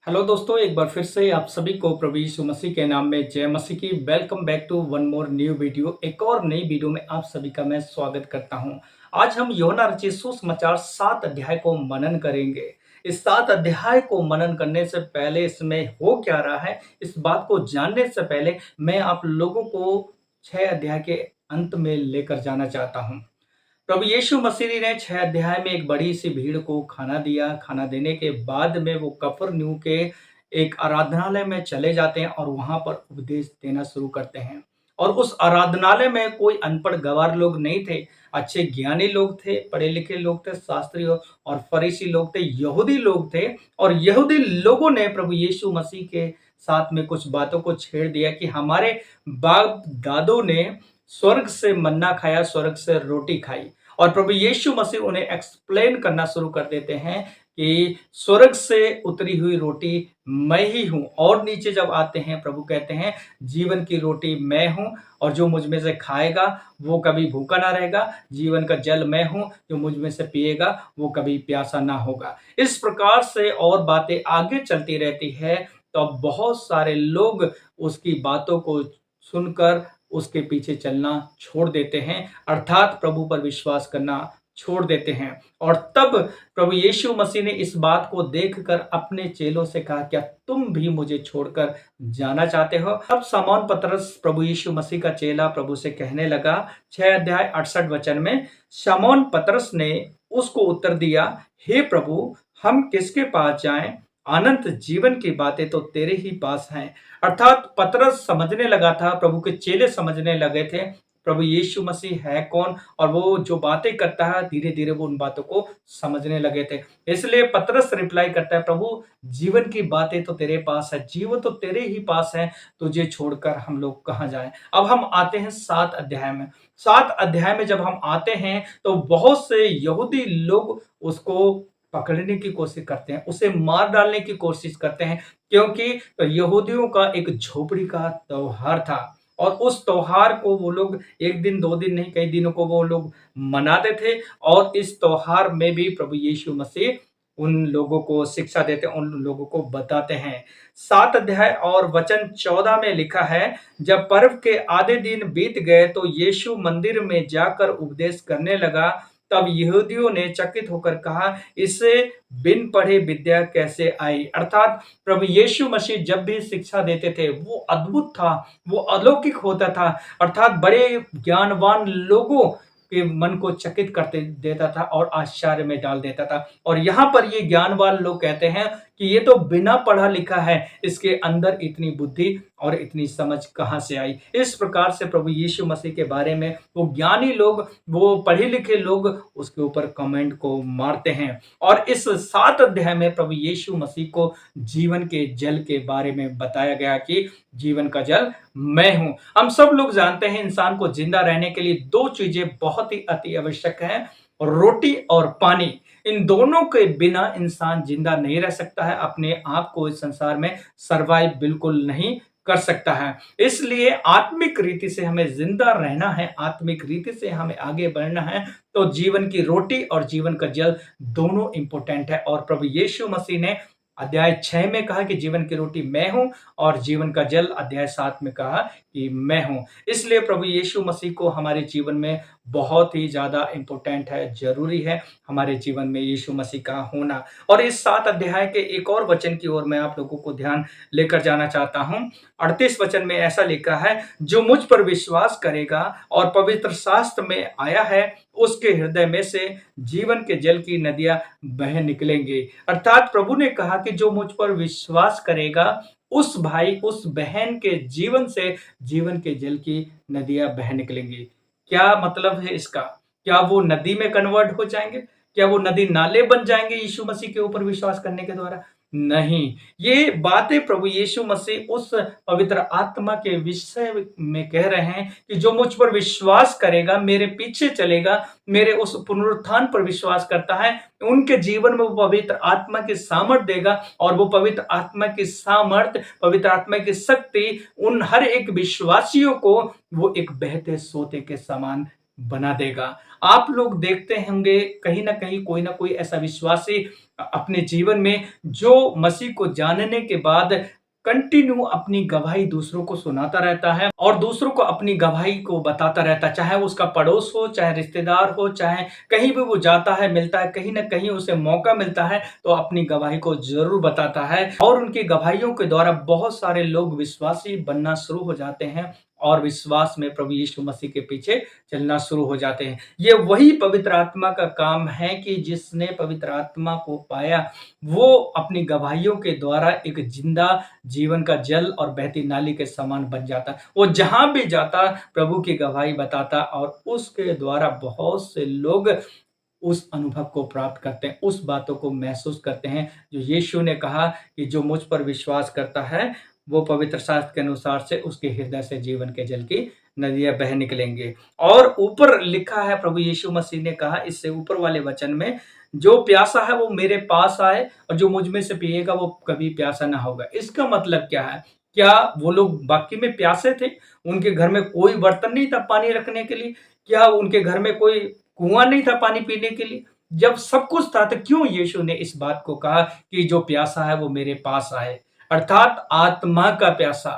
Hello दोस्तों, एक बार फिर से आप सभी को प्रभु यीशु मसीह के नाम में जय मसीह की। Welcome back to one more new video. एक और नई वीडियो में आप सभी का मैं स्वागत करता हूं। आज हम यूहन्ना रचित सुसमाचार 7 अध्याय को मनन करेंगे। इस 7 अध्याय को मनन करने से पहले इसमें हो क्या रहा है, इस बात को जानने से पहले मैं आप लोगों को 6 अध्याय के अंत में लेकर जाना चाहता हूं। प्रभु यीशु मसीह ने 6 अध्याय में एक बड़ी सी भीड़ को खाना दिया। खाना देने के बाद में वो कफरनहूम के एक आराधनालय में चले जाते हैं और वहां पर उपदेश देना शुरू करते हैं। और उस आराधनालय में कोई अनपढ़ गँवार लोग नहीं थे, अच्छे ज्ञानी लोग थे, पढ़े लिखे लोग थे, शास्त्री और फरीसी लोग थे, यहूदी लोग थे। और यहूदी लोगों ने प्रभु यीशु मसीह के साथ में कुछ बातों को छेड़ दिया कि हमारे बाप दादों ने स्वर्ग से मन्ना खाया, स्वर्ग से रोटी खाई। और प्रभु यीशु मसीह उन्हें एक्सप्लेन करना शुरू कर देते हैं कि स्वर्ग से उतरी हुई रोटी मैं ही हूँ। और नीचे जब आते हैं, प्रभु कहते हैं जीवन की रोटी मैं हूँ और जो मुझ में से खाएगा वो कभी भूखा ना रहेगा। जीवन का जल मैं हूँ, जो मुझ में से पिएगा वो कभी प्यासा ना होगा। इस प्रकार से और बातें आगे चलती रहती है। तो अब बहुत सारे लोग उसकी बातों को सुनकर उसके पीछे चलना छोड़ देते हैं, अर्थात प्रभु पर विश्वास करना छोड़ देते हैं। और तब प्रभु यीशु मसीह ने इस बात को देखकर अपने चेलों से कहा, क्या तुम भी मुझे छोड़कर जाना चाहते हो? अब शमौन पतरस प्रभु यीशु मसीह का चेला प्रभु से कहने लगा, 6 अध्याय 68 वचन में शमौन पतरस ने उसको उत्तर दिया, हे प्रभु, हम किसके पास जाएं? अनंत जीवन की बातें तो तेरे ही पास हैं। अर्थात पतरस समझने लगा था, प्रभु के चेले समझने लगे थे प्रभु यीशु मसीह है कौन, और वो जो बातें करता है धीरे धीरे वो उन बातों को समझने लगे थे। इसलिए पतरस रिप्लाई करता है, प्रभु जीवन की बातें तो तेरे पास है, जीवन तो तेरे ही पास है, तुझे छोड़कर हम लोग कहाँ जाएं। अब हम आते हैं 7 अध्याय में। 7 अध्याय में जब हम आते हैं तो बहुत से यहूदी लोग उसको पकड़ने की कोशिश करते हैं, उसे मार डालने की कोशिश करते हैं, क्योंकि यहूदियों का एक झोपड़ी का त्योहार था। और उस त्योहार को वो लोग एक दिन, 2 दिन नहीं, कई दिनों को वो लोग मनाते थे। और इस त्योहार में भी प्रभु यीशु मसीह उन लोगों को शिक्षा देते हैं, उन लोगों को बताते हैं। 7 अध्याय और वचन 14 में लिखा है, जब पर्व के आधे दिन बीत गए तो यीशु मंदिर में जाकर उपदेश करने लगा। तब यहूदियों ने चकित होकर कहा, इसे बिन पढ़े विद्या कैसे आई? अर्थात प्रभु यीशु मसीह जब भी शिक्षा देते थे वो अद्भुत था, वो अलौकिक होता था, अर्थात बड़े ज्ञानवान लोगों के मन को चकित करते देता था और आश्चर्य में डाल देता था। और यहाँ पर ये ज्ञानवान लोग कहते हैं कि ये तो बिना पढ़ा लिखा है, इसके अंदर इतनी बुद्धि और इतनी समझ कहाँ से आई? इस प्रकार से प्रभु यीशु मसीह के बारे में वो ज्ञानी लोग, वो पढ़े लिखे लोग उसके ऊपर कमेंट को मारते हैं। और इस 7 अध्याय में प्रभु यीशु मसीह को जीवन के जल के बारे में बताया गया कि जीवन का जल मैं हूं। हम सब लोग जानते हैं इंसान को जिंदा रहने के लिए 2 चीजें बहुत ही अति आवश्यक हैं, रोटी और पानी। इन दोनों के बिना इंसान जिंदा नहीं रह सकता है, अपने आप को इस संसार में सरवाइव बिल्कुल नहीं कर सकता है। इसलिए आत्मिक रीति से हमें जिंदा रहना है, आत्मिक रीति से हमें आगे बढ़ना है, तो जीवन की रोटी और जीवन का जल दोनों इंपॉर्टेंट है। और प्रभु यीशु मसीह ने अध्याय 6 में कहा कि जीवन की रोटी मैं हूं, और जीवन का जल अध्याय 7 में कहा कि मैं हूं। इसलिए प्रभु यीशु मसीह को हमारे जीवन में बहुत ही ज्यादा इंपॉर्टेंट है, जरूरी है हमारे जीवन में यीशु मसीह का होना। और इस 7 अध्याय के एक और वचन की ओर मैं आप लोगों को ध्यान लेकर जाना चाहता हूं। 38 वचन में ऐसा लिखा है, जो मुझ पर विश्वास करेगा, और पवित्र शास्त्र में आया है, उसके हृदय में से जीवन के जल की नदियां बह निकलेंगी। अर्थात प्रभु ने कहा कि जो मुझ पर विश्वास करेगा, उस भाई, उस बहन के जीवन से जीवन के जल की नदियां बह निकलेंगी। क्या मतलब है इसका? क्या वो नदी में कन्वर्ट हो जाएंगे? क्या वो नदी नाले बन जाएंगे यीशु मसीह के ऊपर विश्वास करने के द्वारा? नहीं। ये बातें प्रभु यीशु मसीह उस पवित्र आत्मा के विषय में कह रहे हैं कि जो मुझ पर विश्वास करेगा, मेरे पीछे चलेगा, मेरे उस पुनरुत्थान पर विश्वास करता है, उनके जीवन में वो पवित्र आत्मा की सामर्थ देगा। और वो पवित्र आत्मा की सामर्थ, पवित्र आत्मा की शक्ति उन हर एक विश्वासियों को वो एक बहते सोते के समान बना देगा। आप लोग देखते होंगे कहीं न कहीं कोई न कोई ऐसा विश्वासी अपने जीवन में जो मसीह को जानने के बाद कंटिन्यू अपनी गवाही दूसरों को सुनाता रहता है और दूसरों को अपनी गवाही को बताता रहता है, चाहे वो उसका पड़ोस हो, चाहे रिश्तेदार हो, चाहे कहीं भी वो जाता है, मिलता है, कहीं न कहीं उसे मौका मिलता है, तो अपनी गवाही को ज़रूर बताता है और उनकी गवाहियों के द्वारा बहुत सारे लोग विश्वासी बनना शुरू हो जाते हैं और विश्वास में प्रभु यीशु मसीह के पीछे चलना शुरू हो जाते हैं। ये वही पवित्र आत्मा का काम है कि जिसने पवित्र आत्मा को पाया, वो अपनी गवाहियों के द्वारा एक जिंदा जीवन का जल और बहती नाली के समान बन जाता। वो जहाँ भी जाता प्रभु की गवाही बताता और उसके द्वारा बहुत से लोग उस अनुभव को प्राप्त करते हैं, उस बातों को महसूस करते हैं जो यीशु ने कहा कि जो मुझ पर विश्वास करता है, वो पवित्र शास्त्र के अनुसार से उसके हृदय से जीवन के जल की नदियाँ बह निकलेंगे। और ऊपर लिखा है प्रभु यीशु मसीह ने कहा इससे ऊपर वाले वचन में, जो प्यासा है वो मेरे पास आए और जो मुझ में से पिएगा वो कभी प्यासा ना होगा। इसका मतलब क्या है? क्या वो लोग वाक़ई में प्यासे थे? उनके घर में कोई बर्तन नहीं था पानी रखने के लिए? क्या उनके घर में कोई कुआँ नहीं था पानी पीने के लिए? जब सब कुछ था तो क्यों यीशु ने इस बात को कहा कि जो प्यासा है वो मेरे पास आए? अर्थात आत्मा का प्यासा,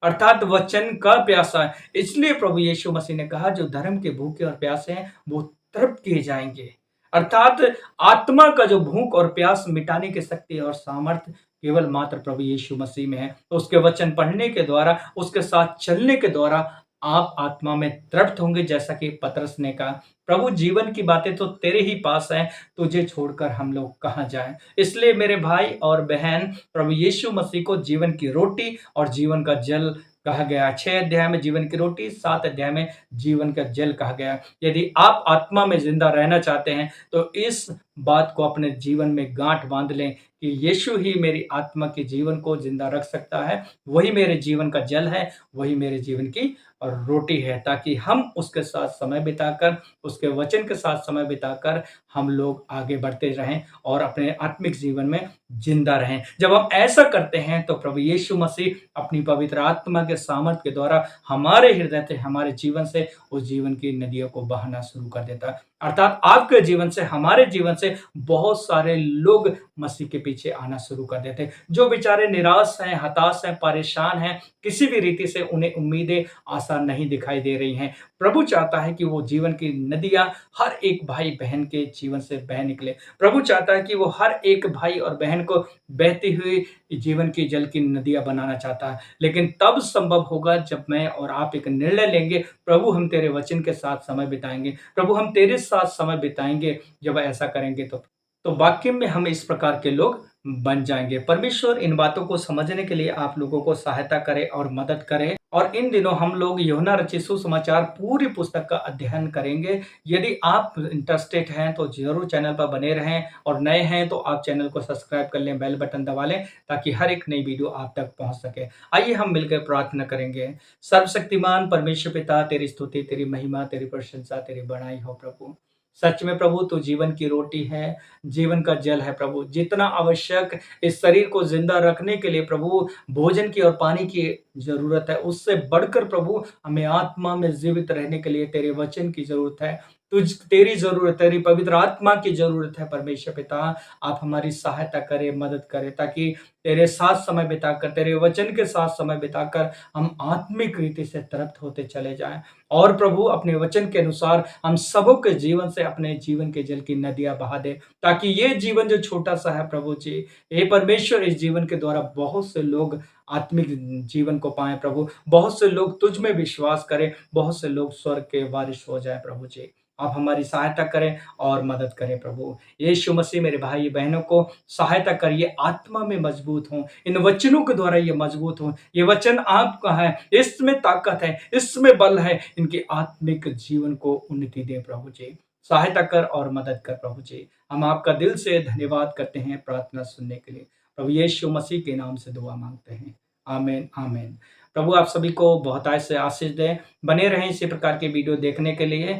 अर्थात वचन का प्यासा है। इसलिए प्रभु यीशु मसीह ने कहा जो धर्म के भूखे और प्यासे हैं वो तृप्त किए जाएंगे। अर्थात आत्मा का जो भूख और प्यास मिटाने की शक्ति और सामर्थ्य केवल मात्र प्रभु यीशु मसीह में है। तो उसके वचन पढ़ने के द्वारा, उसके साथ चलने के द्वारा आप आत्मा में तृप्त होंगे, जैसा कि पतरस ने कहा, प्रभु जीवन की बातें तो तेरे ही पास हैं, तुझे छोड़कर हम लोग कहाँ जाएं। इसलिए मेरे भाई और बहन, प्रभु यीशु मसीह को जीवन की रोटी और जीवन का जल कहा गया। 6 अध्याय में जीवन की रोटी, 7 अध्याय में जीवन का जल कहा गया। यदि आप आत्मा में जिंदा रहना चाहते हैं तो इस बात को अपने जीवन में गांठ बांध लें कि यीशु ही मेरी आत्मा के जीवन को जिंदा रख सकता है, वही मेरे जीवन का जल है, वही मेरे जीवन की और रोटी है, ताकि हम उसके साथ समय बिताकर, उसके वचन के साथ समय बिताकर हम लोग आगे बढ़ते रहें और अपने आत्मिक जीवन में जिंदा रहें। जब हम ऐसा करते हैं तो प्रभु यीशु मसीह अपनी पवित्र आत्मा के सामर्थ्य के द्वारा हमारे हृदय से, हमारे जीवन से उस जीवन की नदियों को बहाना शुरू कर देता है। अर्थात आपके जीवन से, हमारे जीवन से बहुत सारे लोग मसीह के पीछे आना शुरू कर देते हैं, जो बेचारे निराश हैं, हताश हैं, परेशान हैं, किसी भी रीति से उन्हें उम्मीदें, आशा नहीं दिखाई दे रही हैं। प्रभु चाहता है कि वो जीवन की नदियाँ हर एक भाई-बहन के जीवन से बह निकले। प्रभु चाहता है कि वो हर एक भाई और बहन को बहती हुई जीवन की जल की नदियाँ बनाना चाहता है। लेकिन तब संभव होगा जब मैं और आप एक निर्णय लेंगे, प्रभु हम तेरे वचन के साथ समय बिताएँगे, प्रभु हम तेरे साथ समय बिताएँगे। जब ऐसा करेंगे तो वाक़ई में हम इस प्रकार के लोग बन जाएँगे। परमेश्वर इन बातों को समझने के लिए आप लोगों को सहायता करे और मदद करे। और इन दिनों हम लोग यूहन्ना रचित सुसमाचार पूरी पुस्तक का अध्ययन करेंगे। यदि आप इंटरेस्टेड हैं तो ज़रूर चैनल पर बने रहें और नए हैं तो आप चैनल को सब्सक्राइब कर लें, बेल बटन दबा लें ताकि हर एक नई वीडियो आप तक पहुंच सके। आइए हम मिलकर प्रार्थना करेंगे। सर्वशक्तिमान परमेश्वर पिता, तेरी स्तुति, तेरी महिमा, तेरी प्रशंसा, तेरी बड़ाई हो प्रभु। सच में प्रभु तू जीवन की रोटी है, जीवन का जल है प्रभु। जितना आवश्यक इस शरीर को जिंदा रखने के लिए प्रभु भोजन की और पानी की ज़रूरत है, उससे बढ़कर प्रभु हमें आत्मा में जीवित रहने के लिए तेरे वचन की ज़रूरत है। तेरी ज़रूरत, तेरी पवित्र आत्मा की ज़रूरत है परमेश्वर पिता। आप हमारी सहायता करें, मदद करें ताकि तेरे साथ समय बिताकर, तेरे वचन के साथ समय बिताकर हम आत्मिक रीति से तृप्त होते चले जाएँ। और प्रभु अपने वचन के अनुसार हम सबों के जीवन से अपने जीवन के जल की नदियाँ बहा दे, ताकि ये जीवन जो छोटा-सा है प्रभु जी, हे परमेश्वर, इस जीवन के द्वारा बहुत से लोग आत्मिक जीवन को पाएँ प्रभु। बहुत से लोग तुझ में विश्वास करें, बहुत से लोग स्वर्ग के वारिस हो जाएँ प्रभु जी। आप हमारी सहायता करें और मदद करें प्रभु। यीशु मसीह मेरे भाई-बहनों को सहायता करिए, आत्मा में मजबूत हों, इन वचनों के द्वारा ये मजबूत हों। ये वचन आपका है, इसमें ताकत है, इसमें बल है, इनके आत्मिक जीवन को उन्नति दें प्रभु जी। सहायता कर और मदद कर प्रभु जी। हम आपका दिल से धन्यवाद करते हैं प्रार्थना सुनने के लिए। प्रभु यीशु मसीह के नाम से दुआ मांगते हैं। आमीन, आमीन। प्रभु आप सभी को बहुतायत से आशीष दें। बने रहें इसी प्रकार की वीडियो देखने के लिए।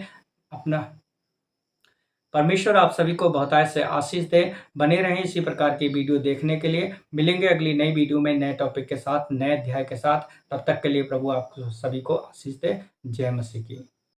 अपना परमेश्वर आप सभी को बहुतायत से आशीष दे। बने रहें इसी प्रकार की वीडियो देखने के लिए। मिलेंगे अगली नई वीडियो में नए टॉपिक के साथ, नए अध्याय के साथ। तब तक के लिए प्रभु आप सभी को आशीष दे। जय मसीह की।